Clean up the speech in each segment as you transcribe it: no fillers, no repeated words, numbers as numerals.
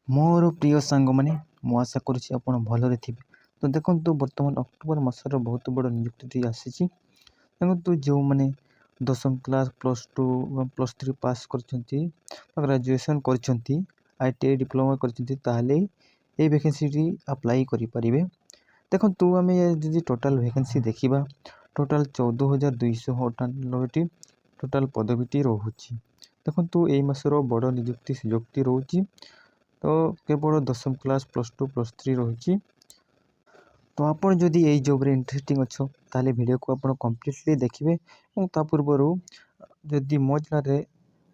मोर प्रिय सांग मैंने मु आशा करुँच आप भलरे थे। तो देखो बर्तमान अक्टोबर मसर बहुत बड़ नियुक्ति आसी। देखो जो मैंने 10वीं क्लास +2 प्लस 3 पास कर ग्रेजुएशन कर ITI डिप्लोमा कर वैकेंसी अप्लाई करें। देखो आम जी टोटाल वैकेंसी देखा टोटाल 14,298 टोटाल पदवीटी रोचे। देखो यही मसर बड़ नियुक्ति सुजुक्ति रोचे। तो केवल 10वीं क्लास +2 +3 रही। तो आपड़ जदि यही जॉब इंटरेस्टिंग अच्छो ताले वीडियो को आप कंप्लीटली देखिए और पूर्वर जदि मो चैनल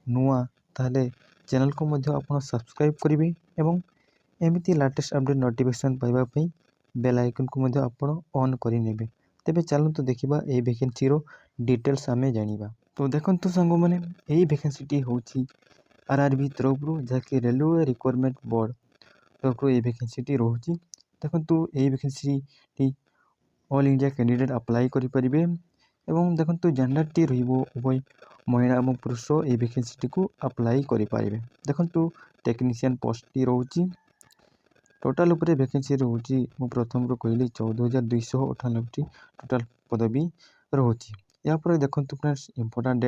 नुआ ताले चैनल को आप सब्सक्राइब करेंगे एवं एमती लेटेस्ट अपडेट नोटिफिकेशन पाइबापी बेल आइकन को आप ऑन करने। तेरे चलते देखा यही वैकेंसी डिटेल्स आम जाना। तो देखो सांग मैंने यही वैकेंसी हूँ RRB तरफ जहाँकि रेलवे रिक्वायरमेंट बोर्ड तरफ ये वैकेंसी रोचे। देखो यही vacancy all India candidate apply करें। देखो जेंडर उभय महिला और पुरुष ये वैकेंसी को अप्लाई करें। देखो टेक्नीशियन पोस्ट रोचे। टोटाल उपरे वैकेंसी रोचे मु प्रथम कहली 14,298 टोटाल पदवी रोचे। या देखो फ्रेंड्स इंपोर्टेंट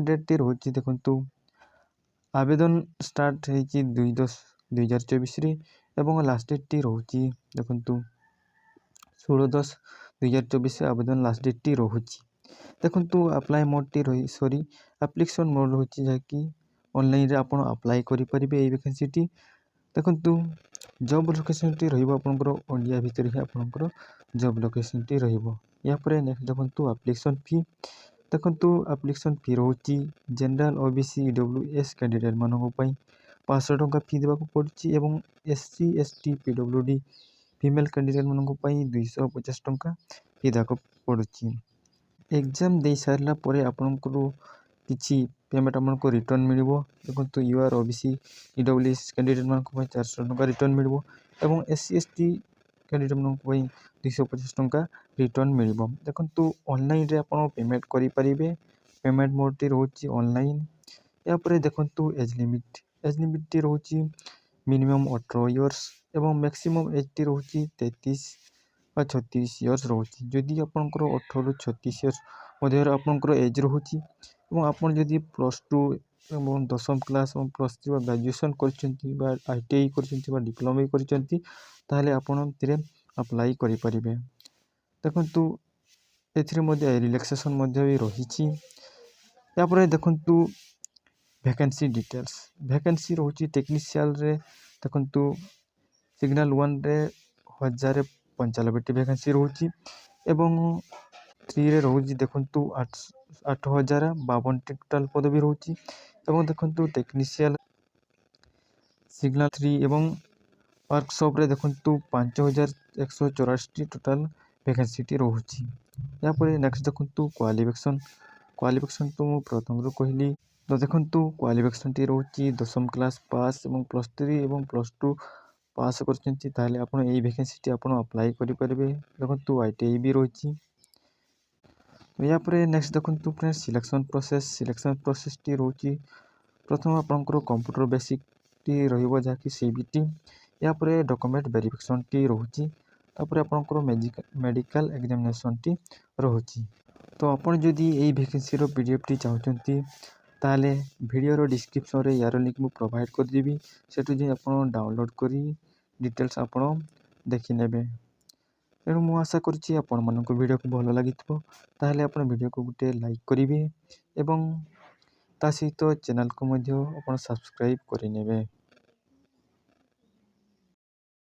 डेट रोचे। देखो आवेदन स्टार्ट हो 2/10/2024 एवं लास्ट डेट रोचे। देखो 16/10/2024 आवेदन लास्ट डेट रोचे। देखो अप्लाई मोड रही सॉरी एप्लिकेशन मोड रोचे जहाँकि ऑनलाइन आप अप्लाई करें ये वैकेंसी। देखो जॉब लोकेशन रपर इंडिया भितर ही आपंकर जॉब लोकेशन रहा। नेक्स्ट देखो एप्लिकेशन फी। देखो एप्लिकेशन फी रोचे जनरल OBC EWS कैंडिडेट मानक 500 टंका फी देवाक पड़ी और SC ST PWD female candidate मानक 250 टंका फी देवाक पड़ी। एग्जाम दे सारा आपंकर किसी पेमेंट आपको रिटर्न मिल। देखो UR OBC EWS कैंडिडेट मानक 400 टंका रिटर्न मिल और SC ST कैंडिडेट मानक 250 टंका रिटर्न मिल। देखो ऑनलाइन आप पेमेंट करें। पेमेंट मोड रोचे ऑनलाइन। या देखो एज लिमिट रोचे मिनिमम 18 इयर्स एवं मैक्सिमम एज रोचे 33 व 36 इयर्स रोचे। जदि आपंकर 18 ରୁ 36 इयर्स मध्य आपंकर एज रोचे और आपड़ जदि +2 और 10वीं क्लास और +3 ग्रेजुएशन कर ITI कर डिप्लोमा कर अप्लाई करें। देखो ए रिलैक्सेशन भी रही। या देखो वैकेंसी डिटेल्स वैकेंसी रोचे टेक्नीशियन रे। देखो सिग्नल 1 रे 1095 वैकेंसी रोचे एवं 3 रे रोचे। देखो 8,052 टोटाल पदवी रोचे। देखो टेक्नीशियन सिग्नल 3 एवं वर्कशॉप रे देखो 5,184 टोटाल वैकेंसी रोचे। या नेक्स्ट देखो क्वालिफिकेशन तो मुझे प्रथम कहली। तो देखो क्वालिफिकेशन रोचे 10वीं क्लास पास और +3 और +2 पास कर यही वैकेंसी आप अप्लाई करें। देखो ITI भी रोचे। या नेक्स्ट देखो फ्रेंड्स सिलेक्शन प्रोसेस रोचे। प्रथम आपंकर कंप्यूटर बेसिक रही CBT। या डॉक्यूमेंट वेरिफिकेशन रोचे। आपंकर मेडिकल एग्जामिनेशन रोचे। तो आप जदि यही वैकेंसी PDF टी चाहते ताले वीडियो डिस्क्रिप्शन रे यार लिंक मुझे प्रोवाइड करदेवी सेठू जी आप डाउनलोड कर डिटेल्स आप देखने। तेणु मु आशा करुँच आपण मानक वीडियो को भल लगी ताले आप वीडियो को गोटे लाइक करेंगे एवं ता सहित चैनल को सब्सक्राइब करेंगे।